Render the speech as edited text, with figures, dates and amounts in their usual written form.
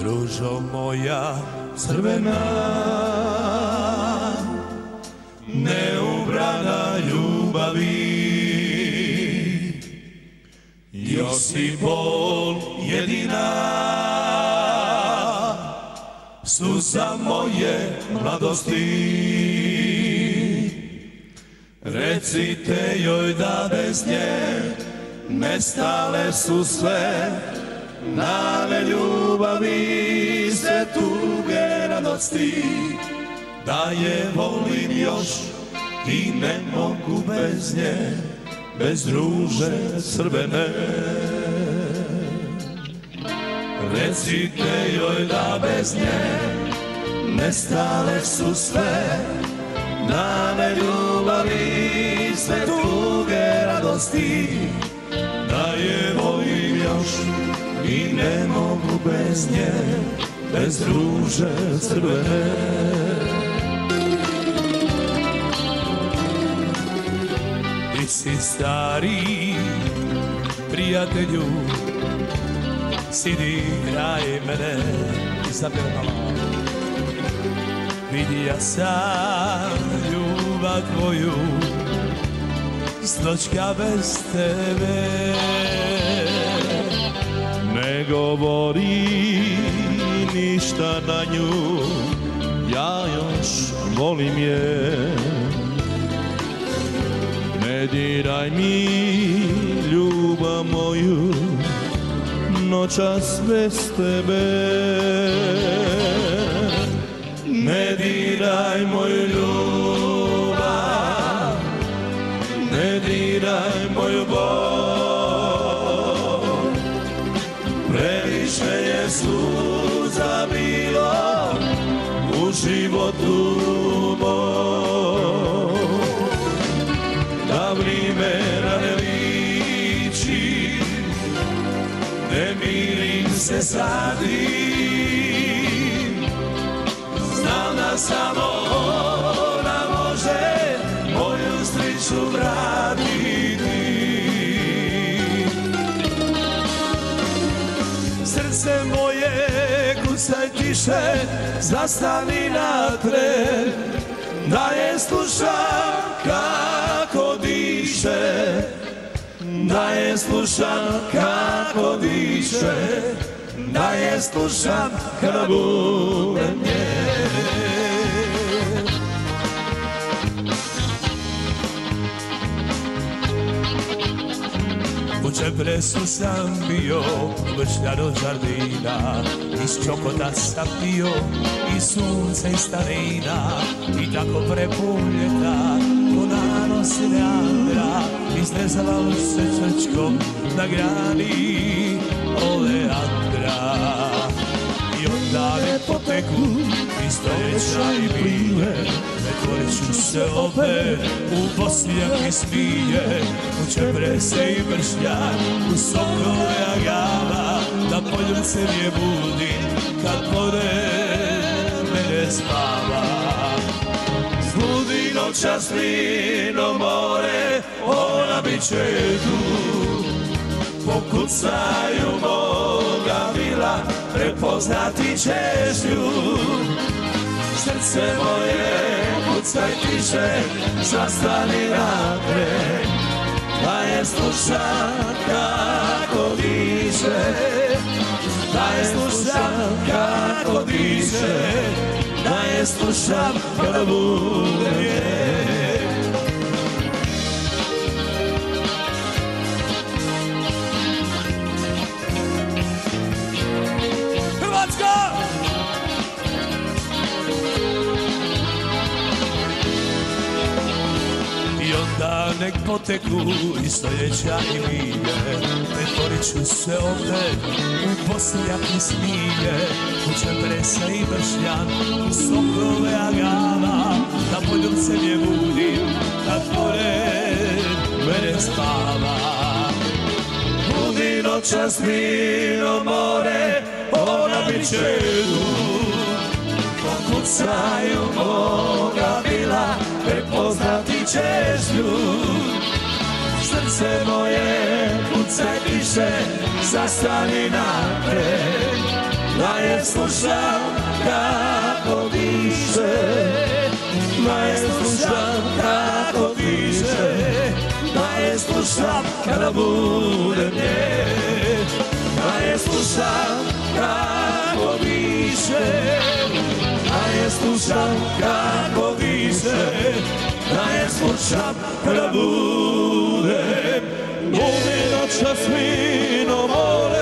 ružo moja crvena, neubrana ljubavi. Josi bol jedina, suza moje mladosti. Recite joj da bez nje nestale su sve dane ljubavi, sve tuge radosti. Da je volim još i ne mogu bez nje, bez ruže crvene. Recite joj da bez nje nestale su sve dane ljubavi, sve tuge radosti. Da je volim još i ne mogu bez nje, bez ruže crvene. Ti si stari prijatelju, sidi kraj mene i zapevama. Vidija sam ljubav tvoju, snoćka bez tebe. Ne govori ništa na nju, ja još volim je. Ne diraj mi ljubav moju, noćas bez tebe. Ne diraj moju ljubav, ne diraj moju bol. Previše je suza bilo u životu moj. Da vremena ne liči, ne mirim se sadim. Znam da samo ona može moju sreću vratiti. Srce moje kucaj tiše, zastani na tren, da je slušam kako diše, da je slušam kako diše, da je slušam kada budem nje. U Čepresu sam bio, vršljan od žardina, iz čokota sam pio, i sunce i starina, i tako prepun ljeta, ko nanos Leandra, izrezala se črčkom na grani oleandra. I onda ne poteku i stoljeća i bile, pretvorit ću se opet u Bosnjak i smije, u Čeprese i Vršljan, u Sokole Agava, da poljubcem je budim kad pored mene spava. Budi noćas vino more, ona bit će tu, pokucaju moga mila, prepoznati ćeš nju. Srce moje kucaj tiše, zastani na tren, da je slušam kako diše, da je slušam kako diše, da je slušam kada budem nje. Da nek poteku i stoljeća i milje, pretvorit ću se opet u Bosnjak i smilje, u Čeprese i Vršljan, u Sokole Agava, da poljubcem je budim kad pored mene spava. Budi noćas vino more, ona bit će tu, pokucaju moga bila, prepoznati ćeš nju. Srce moje kucaj tiše, zastani napred, da je slušam kako diše, da je slušam kako diše, da je slušam kada bude nje, da je slušam kako diše, da je slušam kako diše, da je slušam kada bude noćas vino more.